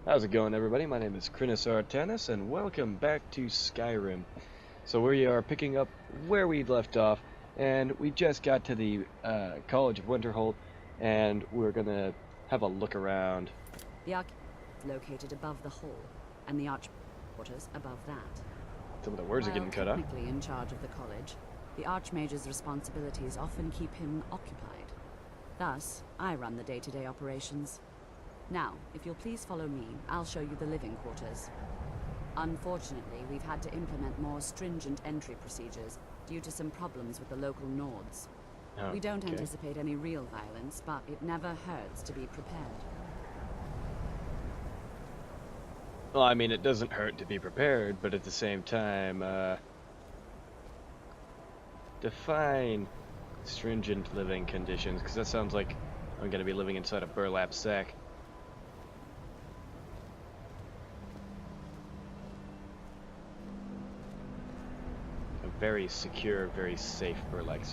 How's it going, everybody? My name is Artanis, and welcome back to Skyrim. So we are picking up where we left off, and we just got to the College of Winterhold, and we're gonna have a look around. The arch is located above the hall, and the arch quarters above that. Some of the words are getting cut off. Technically in charge of the college, the Archmage's responsibilities often keep him occupied. Thus, I run the day-to-day operations. Now, if you'll please follow me, I'll show you the living quarters. Unfortunately, we've had to implement more stringent entry procedures due to some problems with the local Nords. We don't anticipate any real violence, but it never hurts to be prepared. Well, I mean, it doesn't hurt to be prepared, but at the same time, define stringent living conditions, because that sounds like I'm going to be living inside a burlap sack. A very secure, very safe burlap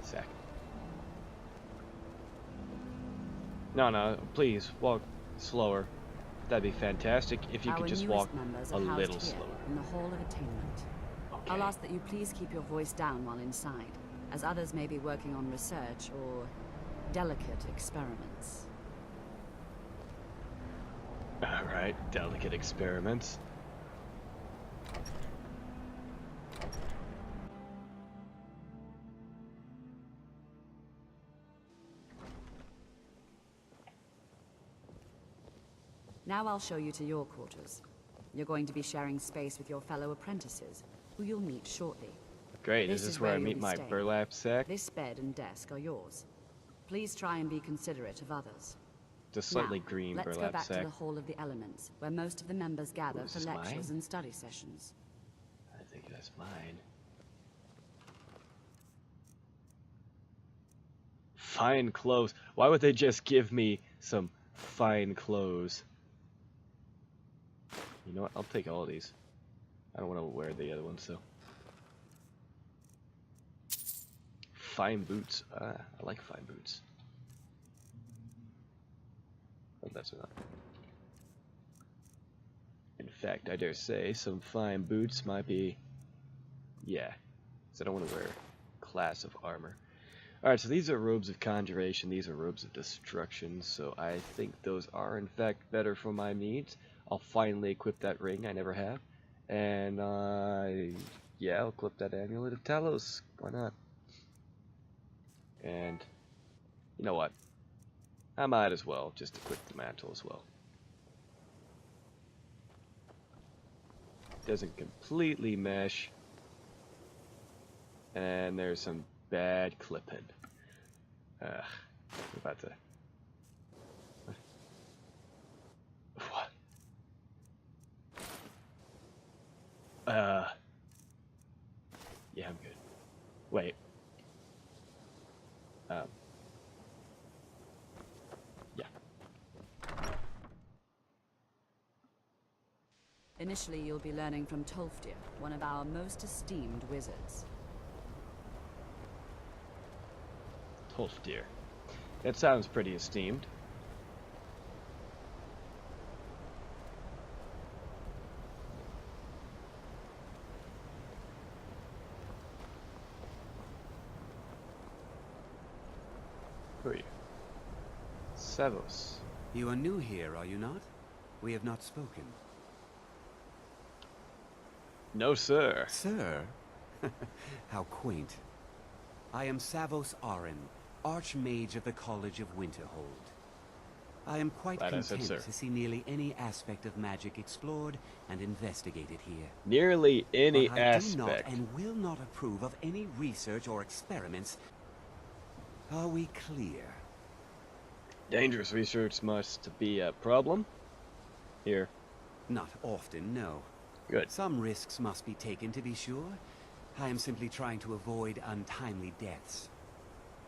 sack. No, please, walk slower. That'd be fantastic if you could just walk a little slower. In the Hall of Attainment. Okay. I'll ask that you please keep your voice down while inside, as others may be working on research or delicate experiments. Alright, delicate experiments. Now I'll show you to your quarters. You're going to be sharing space with your fellow apprentices, who you'll meet shortly. Great, is this where I meet my burlap sack? This bed and desk are yours. Please try and be considerate of others. The slightly green burlap sack. Let's go back to the Hall of the Elements, where most of the members gather for lectures and study sessions. I think that's mine. Fine clothes. Why would they just give me some fine clothes? You know what? I'll take all of these. I don't want to wear the other ones, though. Fine boots. I like fine boots. Oh, that's not. In fact, I dare say some fine boots might be... Yeah. Because I don't want to wear a class of armor. Alright, so these are robes of conjuration. These are robes of destruction. So I think those are, in fact, better for my needs. I'll finally equip that ring I never have. And, yeah, I'll equip that amulet of Talos. Why not? And, you know what? I might as well just equip the mantle as well. Doesn't completely mesh. And there's some bad clipping. I'm about to... What? Yeah, I'm good. Wait. Yeah. Initially, you'll be learning from Tolfdir, one of our most esteemed wizards. Tolfdir. That sounds pretty esteemed. Who are you? Savos. You are new here, are you not? We have not spoken. No, sir. Sir? How quaint. I am Savos Arin, Archmage of the College of Winterhold. I am quite content to see nearly any aspect of magic explored and investigated here. Nearly any but aspect. I do not and will not approve of any research or experiments. Are we clear? Dangerous research must be a problem. Here. Not often, no. Good. Some risks must be taken, to be sure. I am simply trying to avoid untimely deaths.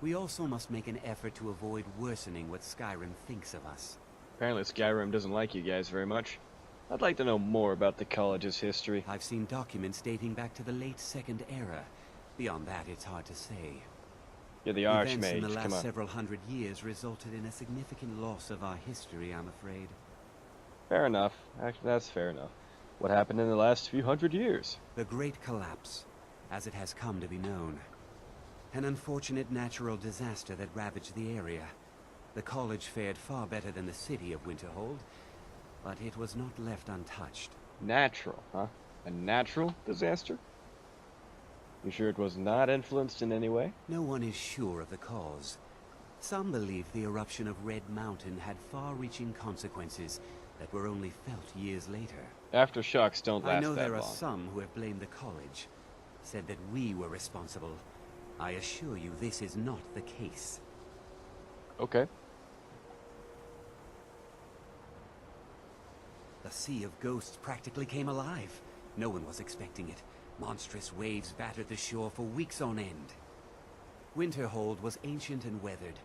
We also must make an effort to avoid worsening what Skyrim thinks of us. Apparently Skyrim doesn't like you guys very much. I'd like to know more about the college's history. I've seen documents dating back to the late Second Era. Beyond that, it's hard to say. You're the Events Archmage, in the last come on. several hundred years resulted in a significant loss of our history, I'm afraid. Fair enough. Actually, that's fair enough. What happened in the last few hundred years? The Great Collapse, as it has come to be known. An unfortunate natural disaster that ravaged the area. The college fared far better than the city of Winterhold, but it was not left untouched. Natural, huh? A natural disaster? You sure it was not influenced in any way? No one is sure of the cause. Some believe the eruption of Red Mountain had far-reaching consequences that were only felt years later. Aftershocks don't last that long. I know there are some who have blamed the college, said that we were responsible. I assure you this is not the case. Okay. The Sea of Ghosts practically came alive. No one was expecting it. Monstrous waves battered the shore for weeks on end. Winterhold was ancient and weathered,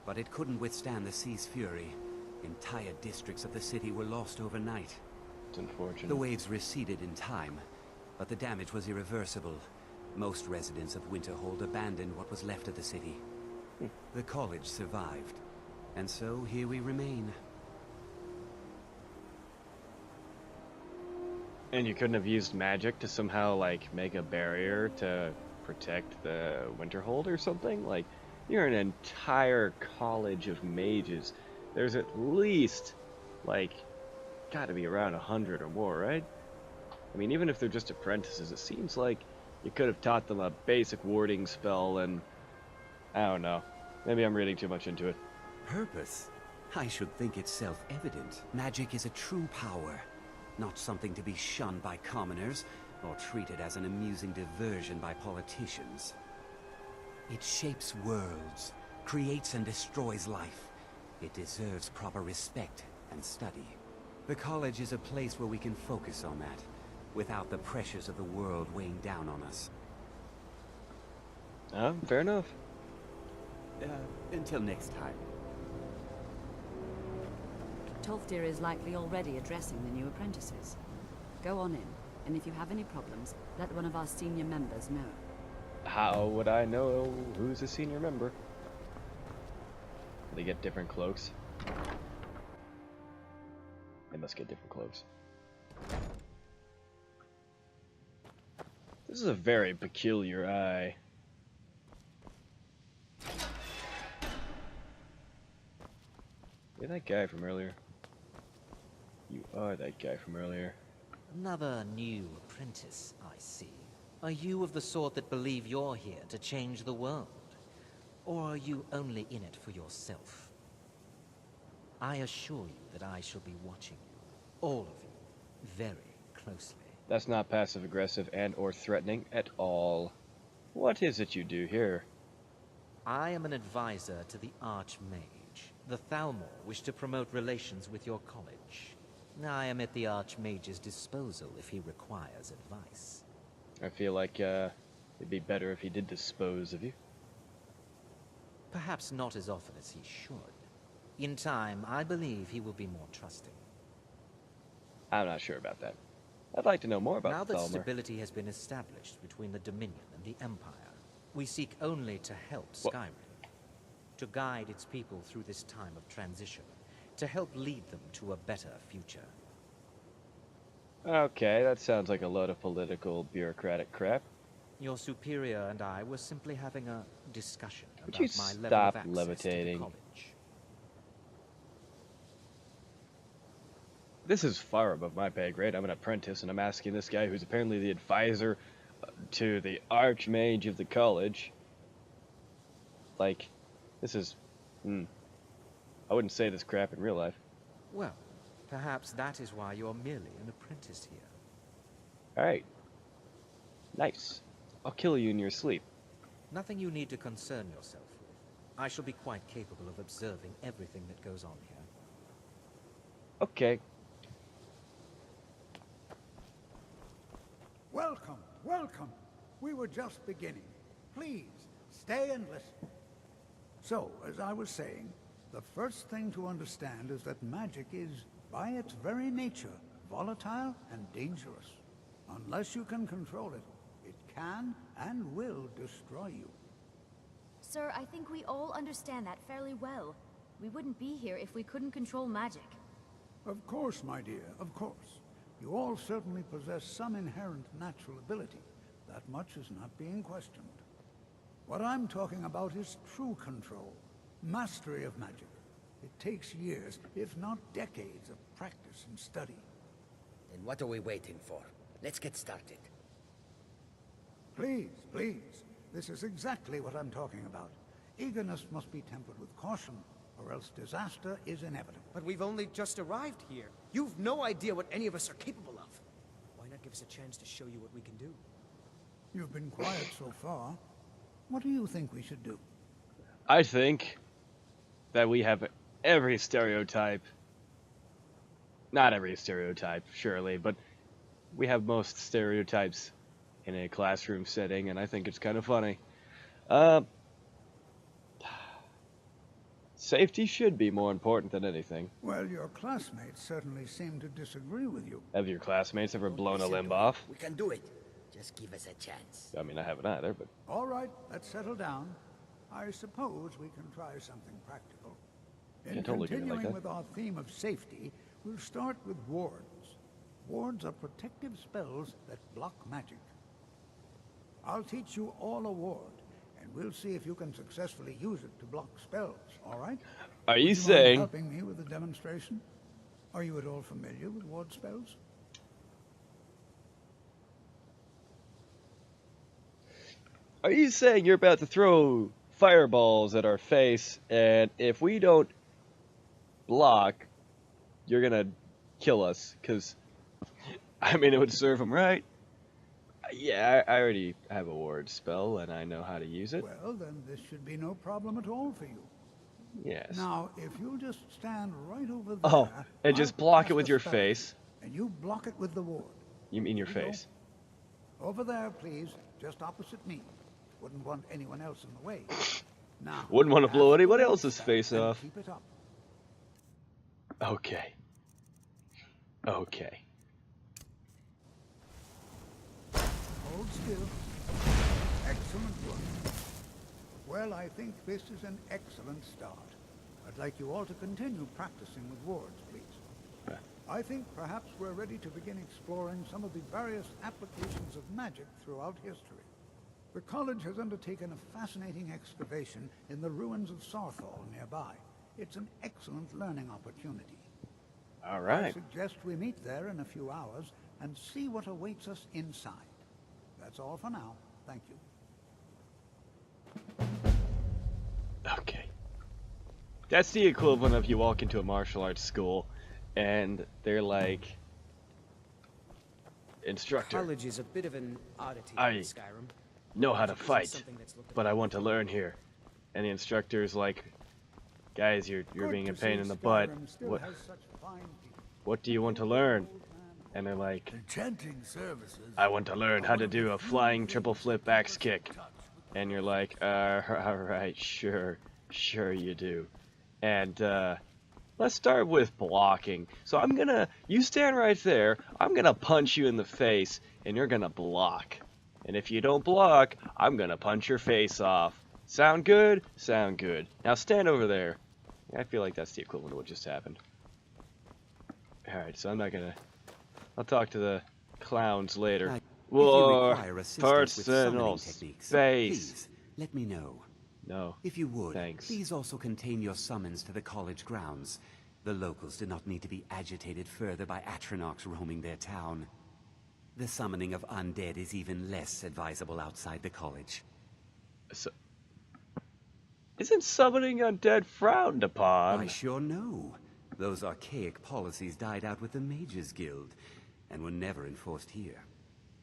but it couldn't withstand the sea's fury. Entire districts of the city were lost overnight. It's unfortunate. The waves receded in time, but the damage was irreversible. Most residents of Winterhold abandoned what was left of the city. The college survived, and so here we remain. And you couldn't have used magic to somehow, like, make a barrier to protect the Winterhold or something? Like, you're an entire college of mages. There's at least, like, gotta be around 100 or more, right? I mean, even if they're just apprentices, it seems like you could have taught them a basic warding spell and... I don't know. Maybe I'm reading too much into it. Purpose? I should think it's self-evident. Magic is a true power. Not something to be shunned by commoners, or treated as an amusing diversion by politicians. It shapes worlds, creates and destroys life. It deserves proper respect and study. The college is a place where we can focus on that, without the pressures of the world weighing down on us. Fair enough. Until next time. Tolfdir is likely already addressing the new apprentices. Go on in, and if you have any problems, let one of our senior members know. How would I know who's a senior member? They get different cloaks. They must get different cloaks. This is a very peculiar eye. You're that guy from earlier. You are that guy from earlier. Another new apprentice, I see. Are you of the sort that believe you're here to change the world? Or are you only in it for yourself? I assure you that I shall be watching you, all of you, very closely. That's not passive-aggressive and or threatening at all. What is it you do here? I am an advisor to the Archmage. The Thalmor wish to promote relations with your college. I am at the Archmage's disposal if he requires advice. I feel like it'd be better if he did dispose of you. Perhaps not as often as he should. In time, I believe he will be more trusting. I'm not sure about that. I'd like to know more about now the that Thalmor. stability has been established between the Dominion and the Empire, we seek only to help Skyrim. To guide its people through this time of transition. To help lead them to a better future. Okay, that sounds like a load of political, bureaucratic crap. Your superior and I were simply having a discussion Would about you my level stop of access levitating? to the college. This is far above my pay grade. I'm an apprentice, and I'm asking this guy who's apparently the advisor to the Archmage of the college. Like, this is... I wouldn't say this crap in real life. Well, perhaps that is why you're merely an apprentice here. Alright. Nice. I'll kill you in your sleep. Nothing you need to concern yourself with. I shall be quite capable of observing everything that goes on here. Okay. Welcome, welcome. We were just beginning. Please, stay and listen. So, as I was saying, the first thing to understand is that magic is, by its very nature, volatile and dangerous. Unless you can control it, it can and will destroy you. Sir, I think we all understand that fairly well. We wouldn't be here if we couldn't control magic. Of course, my dear, of course. You all certainly possess some inherent natural ability. That much is not being questioned. What I'm talking about is true control, mastery of magic. It takes years, if not decades, of practice and study. Then what are we waiting for? Let's get started. Please, please. This is exactly what I'm talking about. Eagerness must be tempered with caution, or else disaster is inevitable. But we've only just arrived here. You've no idea what any of us are capable of. Why not give us a chance to show you what we can do? You've been quiet so far. What do you think we should do? I think that we have every stereotype. Not every stereotype, surely, but we have most stereotypes in a classroom setting, and I think it's kind of funny. Safety should be more important than anything. Well, your classmates certainly seem to disagree with you. Have your classmates ever blown a limb off? We can do it. Just give us a chance. I mean, I haven't either, but... All right, let's settle down. I suppose we can try something practical. In totally do it like continuing that. with our theme of safety, we'll start with wards. Wards are protective spells that block magic. I'll teach you all a ward, and we'll see if you can successfully use it to block spells, all right? Are you Would mind saying... helping me with the demonstration? Are you at all familiar with ward spells? Are you saying you're about to throw fireballs at our face, and if we don't block, you're gonna kill us? Because, I mean, it would serve them right. Yeah, I already have a ward spell, and I know how to use it. Well, then this should be no problem at all for you. Yes. Now, if you just stand right over there... Oh, and just I'll block cast it with a your spell, face. And you block it with the ward. You mean your Here you go. face? Over there, please, just opposite me. Wouldn't want anyone else in the way. Now, Wouldn't want to blow cast the anyone ward else's spell face and off. Keep it up. Okay. Okay. Hold still. Excellent work. Well, I think this is an excellent start. I'd like you all to continue practicing with wards, please. I think perhaps we're ready to begin exploring some of the various applications of magic throughout history. The college has undertaken a fascinating excavation in the ruins of Southall nearby. It's an excellent learning opportunity. All I right. suggest we meet there in a few hours and see what awaits us inside. That's all for now. Thank you. Okay. That's the equivalent of you walk into a martial arts school and they're like, instructor, College is a bit of an oddity I in Skyrim. know how to Magic isn't fight, something that's looked but I upon. want to learn here. And the instructor's like, guys, you're Good being a to pain see in the butt. Skyrim still What, has such fine people. what do you want to learn? And they're like, Enchanting services. I want to learn how to do a flying triple flip axe kick. And you're like, alright, sure you do. And, let's start with blocking. So you stand right there, I'm gonna punch you in the face, and you're gonna block. And if you don't block, I'm gonna punch your face off. Sound good? Sound good. Now stand over there. I feel like that's the equivalent of what just happened. Alright, so I'll talk to the clowns later. If you War, require assistance with summoning personal techniques, space. please let me know. No. If you would, Thanks. please also contain your summons to the college grounds. The locals do not need to be agitated further by Atronachs roaming their town. The summoning of undead is even less advisable outside the college. So, isn't summoning undead frowned upon? I sure know. Those archaic policies died out with the Mages Guild, and were never enforced here.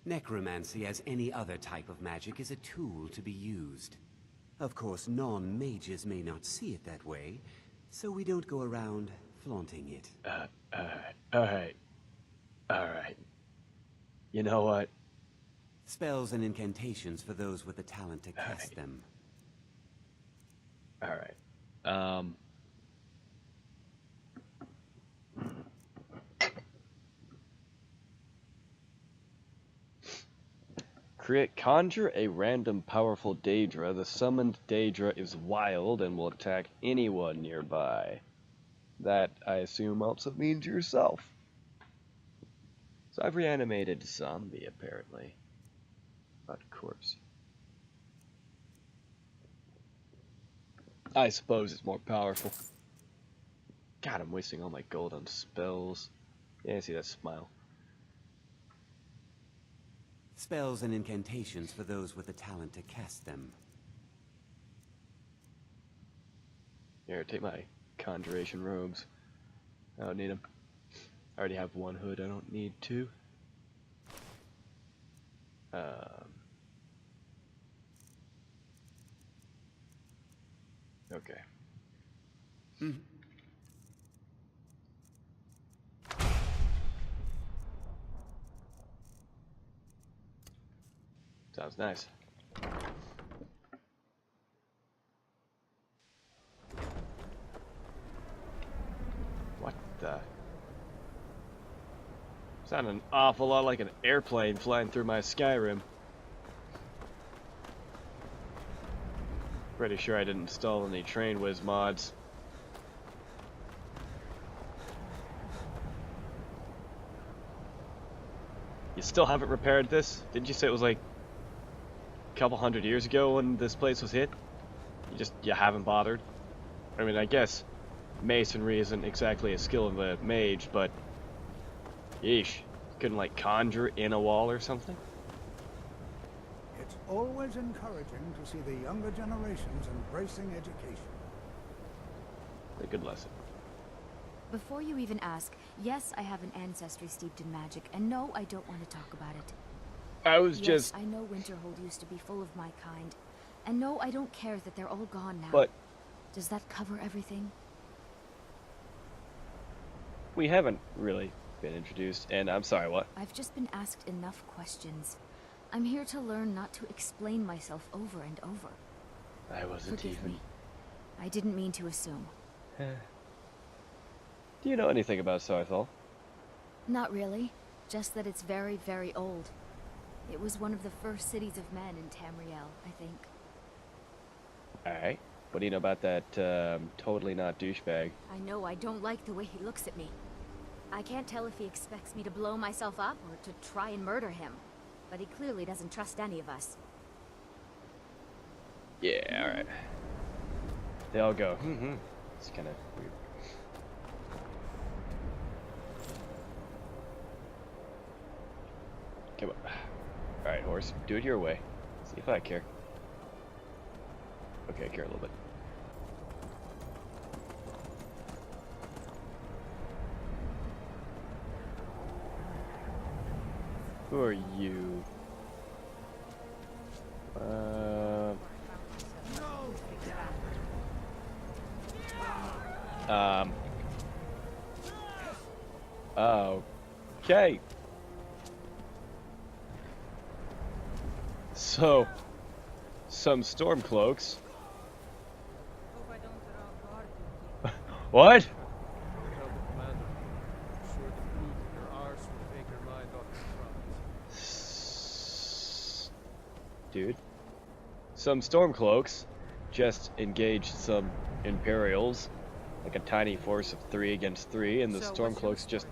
Necromancy, as any other type of magic, is a tool to be used. Of course, non-mages may not see it that way, so we don't go around flaunting it. Alright. You know what? Spells and incantations for those with the talent to cast them. Alright. Conjure a random powerful Daedra. The summoned Daedra is wild and will attack anyone nearby. That, I assume, also means yourself. So I've reanimated zombie, apparently. Not corpse. I suppose it's more powerful. God, I'm wasting all my gold on spells. Yeah, see that smile. Spells and incantations for those with the talent to cast them. Here, take my conjuration robes. I don't need them. I already have one hood, I don't need two. Okay. Sounds nice. What the? Sound an awful lot like an airplane flying through my Skyrim. Pretty sure I didn't install any train whiz mods. You still haven't repaired this? Didn't you say it was like a couple hundred years ago when this place was hit? You haven't bothered? I mean, I guess masonry isn't exactly a skill of a mage, but yeesh, couldn't like conjure in a wall or something? It's always encouraging to see the younger generations embracing education. A good lesson. Before you even ask, yes, I have an ancestry steeped in magic, and no, I don't want to talk about it. I was Yes, just... I know Winterhold used to be full of my kind, and no, I don't care that they're all gone now. But... Does that cover everything? we haven't really been introduced, and I'm sorry, what? I've just been asked enough questions. I'm here to learn not to explain myself over and over. I wasn't Forgive even... me. I didn't mean to assume. Do you know anything about Southall? Not really. Just that it's very, very old. It was one of the first cities of men in Tamriel, I think. Alright. What do you know about that, totally not douchebag? I know I don't like the way he looks at me. I can't tell if he expects me to blow myself up or to try and murder him. But he clearly doesn't trust any of us. Yeah, alright. They all go, It's kind of weird. Come on. Alright, horse. Do it your way. See if I care. Okay, I care a little bit. Who are you? Okay. So, some stormcloaks. What? Dude. Some stormcloaks just engaged some Imperials, like a tiny force of 3 against 3, and the stormcloaks just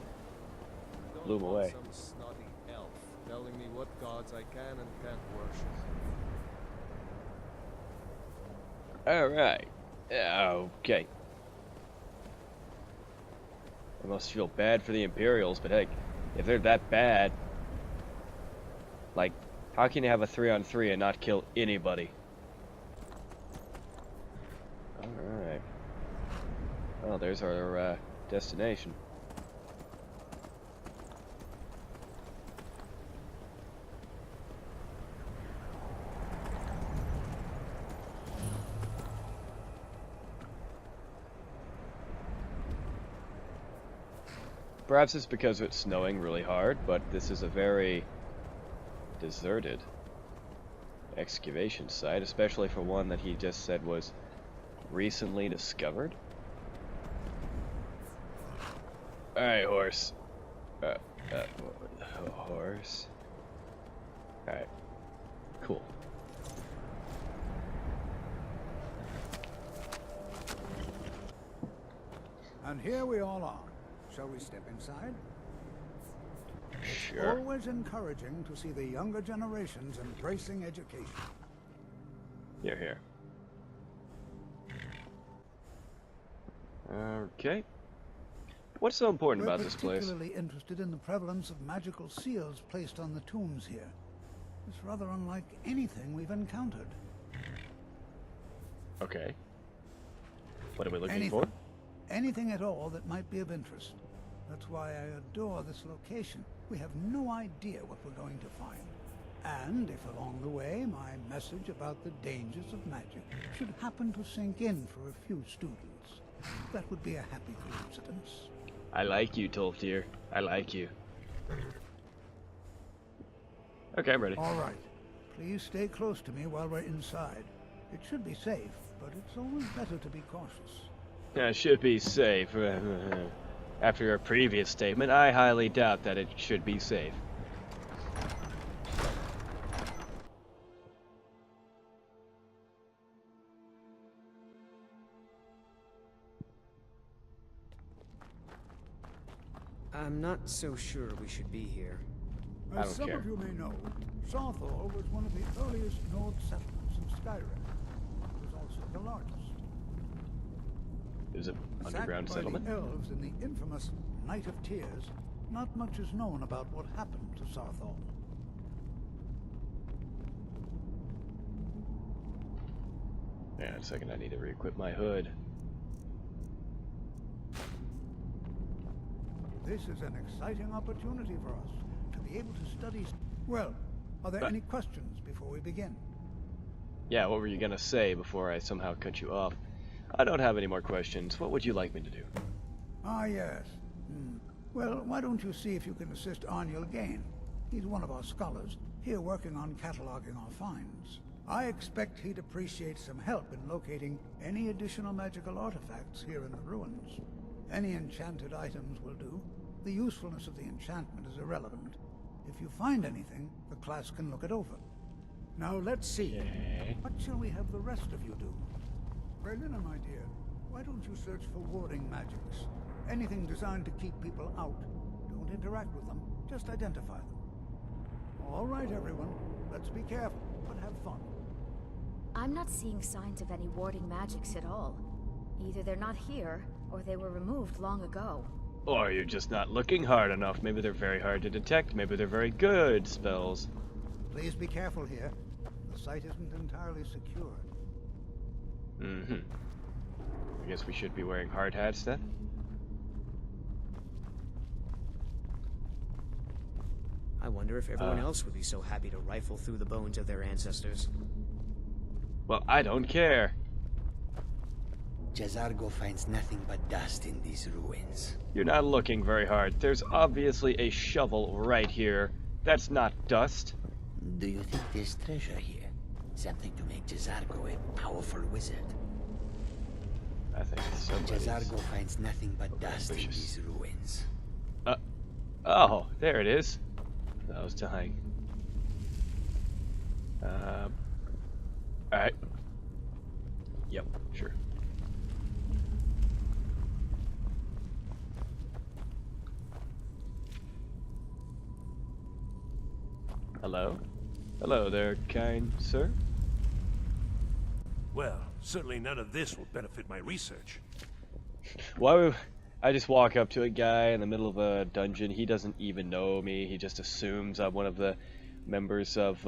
blew them away. Some snotty elf telling me what gods I can and can't worship. Alright. Okay. I must feel bad for the Imperials, but heck, if they're that bad, like, how can you have a 3-on-3 and not kill anybody? Alright. Well, there's our destination. Perhaps it's because it's snowing really hard, but this is a very deserted excavation site, especially for one that he just said was recently discovered. Alright, horse. Horse. Alright. Cool. And here we all are. Shall we step inside? Sure. It's always encouraging to see the younger generations embracing education. Here. Okay. What's so important about this place? We're particularly interested in the prevalence of magical seals placed on the tombs here. It's rather unlike anything we've encountered. Okay. What are we looking for? Anything at all that might be of interest. That's why I adore this location. We have no idea what we're going to find. And if along the way my message about the dangers of magic should happen to sink in for a few students, that would be a happy coincidence. I like you, Tolfdir. I like you. Okay, I'm ready. All right. Please stay close to me while we're inside. It should be safe, but it's always better to be cautious. It should be safe. After your previous statement, I highly doubt that it should be safe. I'm not so sure we should be here. I As don't some care. of you may know, Southall was one of the earliest Nord settlements of Skyrim. It was also the largest. It was an underground Sacked settlement? by the elves in the infamous Night of Tears, not much is known about what happened to Southall. Yeah, in a second, I need to re-equip my hood. This is an exciting opportunity for us to be able to study. Well, are there any questions before we begin? Yeah, what were you gonna say before I somehow cut you off? I don't have any more questions. What would you like me to do? Ah, yes. Well, why don't you see if you can assist Arniel Gain? He's one of our scholars, here working on cataloging our finds. I expect he'd appreciate some help in locating any additional magical artifacts here in the ruins. Any enchanted items will do. The usefulness of the enchantment is irrelevant. If you find anything, the class can look it over. Now let's see. Okay. What shall we have the rest of you do? Berlina, my dear, why don't you search for warding magics? Anything designed to keep people out. Don't interact with them, just identify them. All right, everyone. Let's be careful, but have fun. I'm not seeing signs of any warding magics at all. Either they're not here, or they were removed long ago. Or you're just not looking hard enough. Maybe they're very hard to detect. Maybe they're very good spells. Please be careful here. The site isn't entirely secured. I guess we should be wearing hard hats then? I wonder if everyone else would be so happy to rifle through the bones of their ancestors. Well, I don't care. Jazargo finds nothing but dust in these ruins. You're not looking very hard. There's obviously a shovel right here. That's not dust. Do you think there's treasure here? Something to make Jazargo a powerful wizard? I think somebody's... Jazargo finds nothing but dust in these ruins. Oh, there it is. I was dying. Alright. Yep, sure. Hello? Hello there, kind sir. Well, certainly none of this will benefit my research. Why would I just walk up to a guy in the middle of a dungeon? He doesn't even know me. He just assumes I'm one of the members of,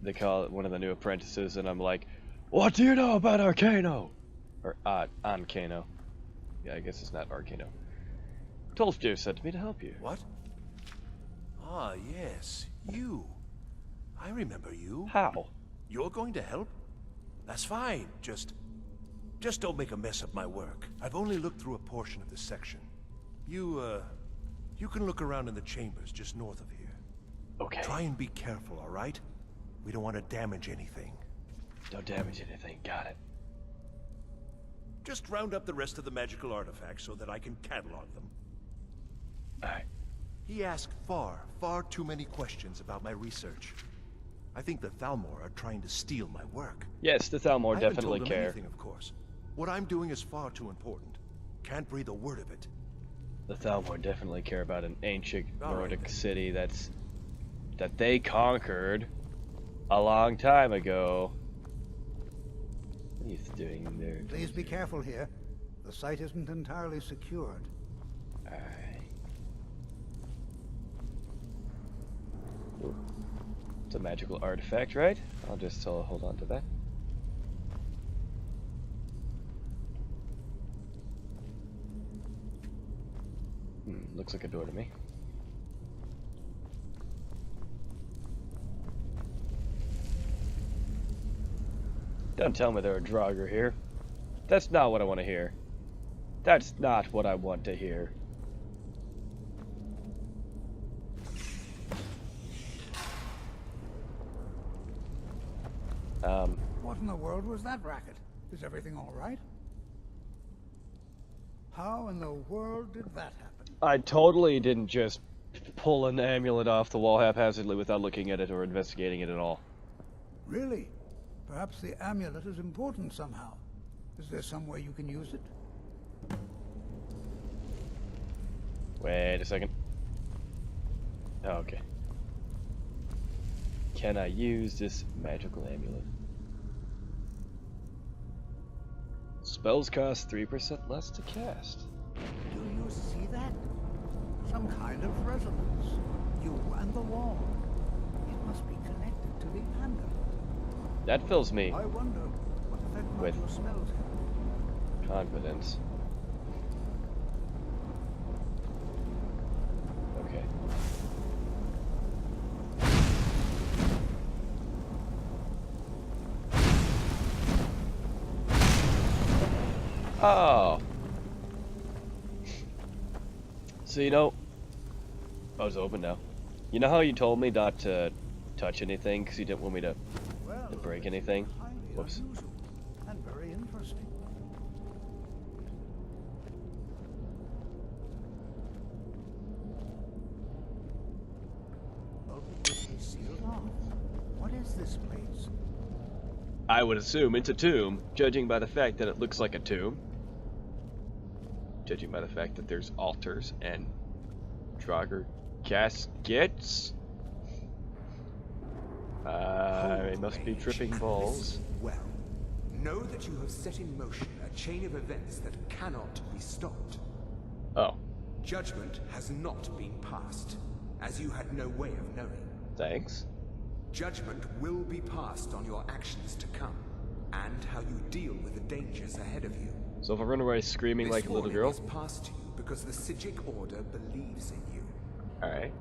they call it one of the new apprentices, and I'm like, what do you know about Arcano? Or, Ancano. Yeah, I guess it's not Arcano. Tolfdir sent me to help you. What? Ah, yes, you. I remember you. How? You're going to help? That's fine. Just don't make a mess of my work. I've only looked through a portion of this section. You can look around in the chambers just north of here. Okay. Try and be careful, all right? We don't want to damage anything. Don't damage anything. Got it. Just round up the rest of the magical artifacts so that I can catalog them. Alright. He asked far too many questions about my research. I think the Thalmor are trying to steal my work. Yes, the Thalmor definitely I haven't told them care. anything, of course. What I'm doing is far too important. Can't breathe a word of it. The Thalmor definitely care about an ancient Nordic then. city that they conquered a long time ago. What are you doing there? Please be careful here. The site isn't entirely secured. Alright. Ooh. It's a magical artifact, right? I'll just hold on to that. Looks like a door to me. Don't tell me there are Draugr here. That's not what I want to hear. That's not what I want to hear. What in the world was that racket? Is everything all right? How in the world did that happen? I totally didn't just pull an amulet off the wall haphazardly without looking at it or investigating it at all. Really? Perhaps the amulet is important somehow. Is there some way you can use it? Wait a second. Oh, okay. Can I use this magical amulet? Spells cost 3% less to cast. Do you see that? Some kind of resonance. You and the wall. It must be connected to the amulet. That fills me I wonder what effect with your spells have. confidence. Okay. Oh. So you know, oh, it's open now. You know how you told me not to touch anything because you didn't want me to break anything? Whoops. Unusual and very interesting. Well, this is sealed off. What is this place? I would assume it's a tomb, judging by the fact that it looks like a tomb. Judging by the fact that there's altars and Draugr caskets. I must be tripping balls. Well, know that you have set in motion a chain of events that cannot be stopped. Oh. Judgment has not been passed, as you had no way of knowing. Thanks. Judgment will be passed on your actions to come, and how you deal with the dangers ahead of you. So if I run away screaming like a little girl? This warning is passed to you because the Psijic Order believes in you. Alright.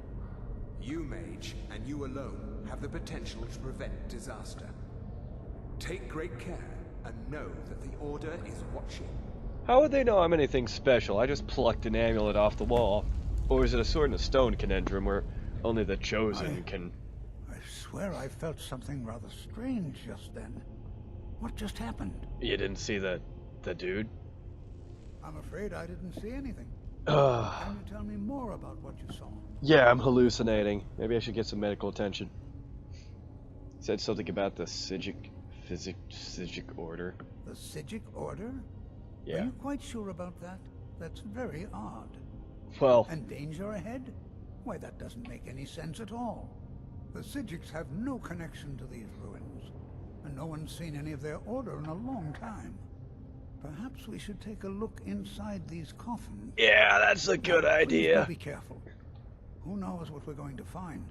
You, mage, and you alone have the potential to prevent disaster. Take great care, and know that the Order is watching. How would they know I'm anything special? I just plucked an amulet off the wall. Or is it a sword and a stone conundrum where only the chosen can... I swear I felt something rather strange just then. What just happened? You didn't see the dude? I'm afraid I didn't see anything. Can you tell me more about what you saw? Yeah, I'm hallucinating. Maybe I should get some medical attention. Said something about the Psijic Order. The Psijic Order? Yeah. Are you quite sure about that? That's very odd. Well... And danger ahead? Why, that doesn't make any sense at all. The Psijics have no connection to these ruins, and no one's seen any of their order in a long time. Perhaps we should take a look inside these coffins. Yeah, that's a good idea. Be careful. Who knows what we're going to find?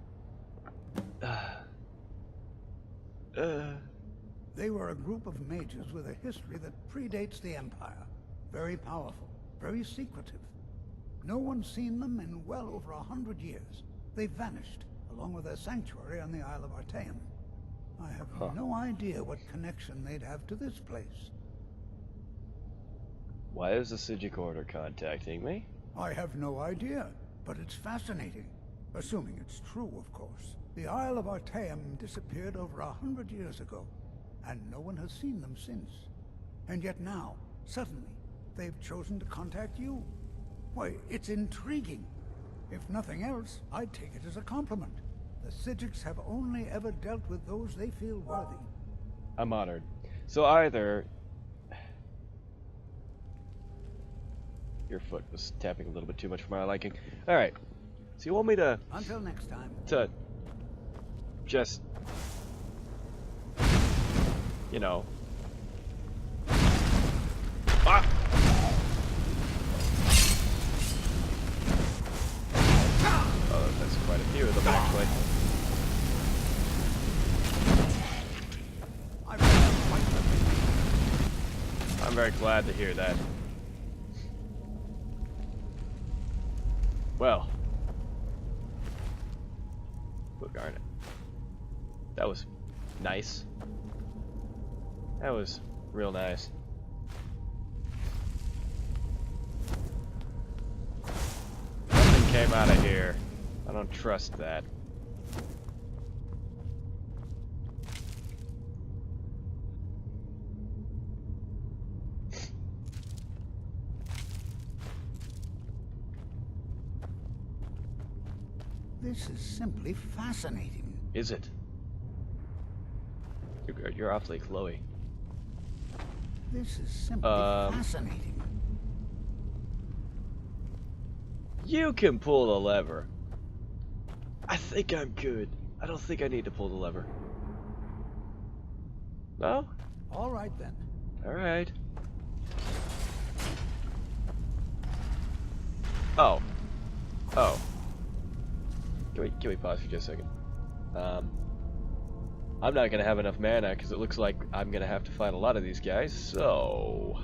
They were a group of mages with a history that predates the Empire. Very powerful, very secretive. No one's seen them in well over 100 years. They vanished, along with their sanctuary on the Isle of Artaeum. I have no idea what connection they'd have to this place. Why is the Psijic Order contacting me? I have no idea, but it's fascinating. Assuming it's true, of course. The Isle of Artaeum disappeared over 100 years ago, and no one has seen them since. And yet now, suddenly, they've chosen to contact you. Why, it's intriguing. If nothing else, I'd take it as a compliment. The Psijics have only ever dealt with those they feel worthy. I'm honored. So either... your foot was tapping a little bit too much for my liking. Alright. So you want me to... Until next time. To... just... you know... Ah! Oh, that's quite a few of them, actually. I'm very glad to hear that. Well. Look, Garnet. That was nice. That was real nice. Nothing came out of here. I don't trust that. This is simply fascinating. Is it? You're awfully glowy. This is simply fascinating. You can pull the lever. I think I'm good. I don't think I need to pull the lever. No? All right then. All right. Oh. Oh. Can we pause for just a second? I'm not gonna have enough mana because it looks like I'm gonna have to fight a lot of these guys. So.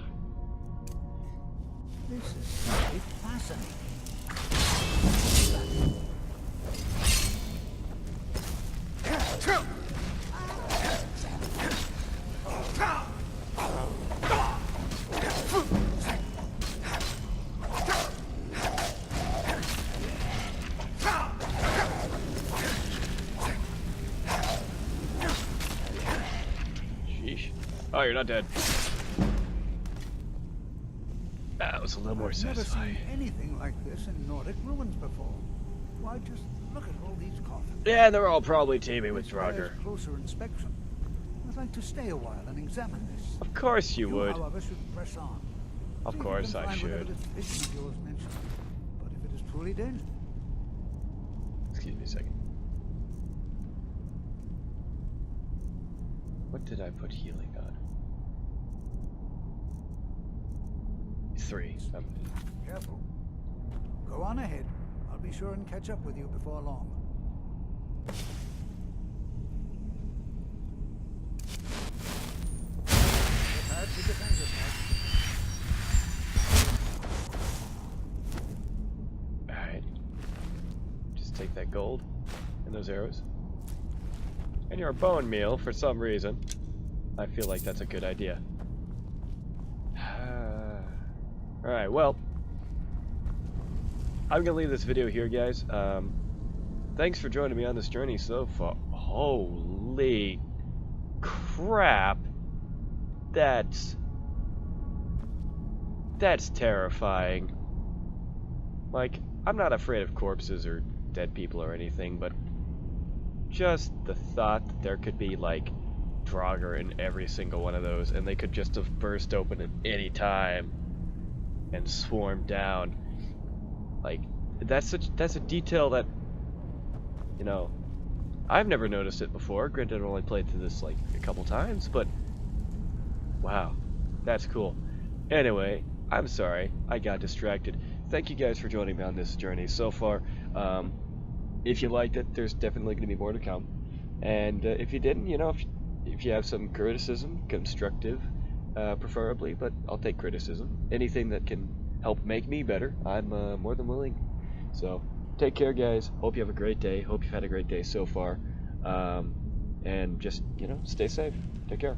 This is simply fascinating. Oh, you're not dead. That was a little more satisfying. I've never seen anything like this in Nordic ruins before. Why, just look at all these coffins. Yeah, they're all probably teeming with Draugr. Closer inspection. I'd like to stay a while and examine this. Of course you would. However, should press on. Of course I should. This vision of yours mentioned, but if it is truly dangerous. Excuse me a second. What did I put healing on? 3. Careful. Go on ahead. I'll be sure and catch up with you before long. Prepare to defend yourself. Alright. Just take that gold and those arrows. And your bone meal for some reason. I feel like that's a good idea. Alright, well, I'm gonna leave this video here, guys. Thanks for joining me on this journey so far. Holy crap. That's terrifying. Like, I'm not afraid of corpses or dead people or anything, but just the thought that there could be, like, Draugr in every single one of those, and they could just have burst open at any time and swarm down. Like, that's a detail that, you know, I've never noticed it before. Granted, I've only played through this like a couple times, but wow, that's cool. Anyway, I'm sorry, I got distracted. Thank you guys for joining me on this journey so far. If you liked it, there's definitely going to be more to come. And if you didn't, you know, if you have some criticism, constructive, preferably, but I'll take criticism. Anything that can help make me better, I'm more than willing. So, take care, guys. Hope you have a great day. Hope you've had a great day so far. And just, you know, stay safe. Take care.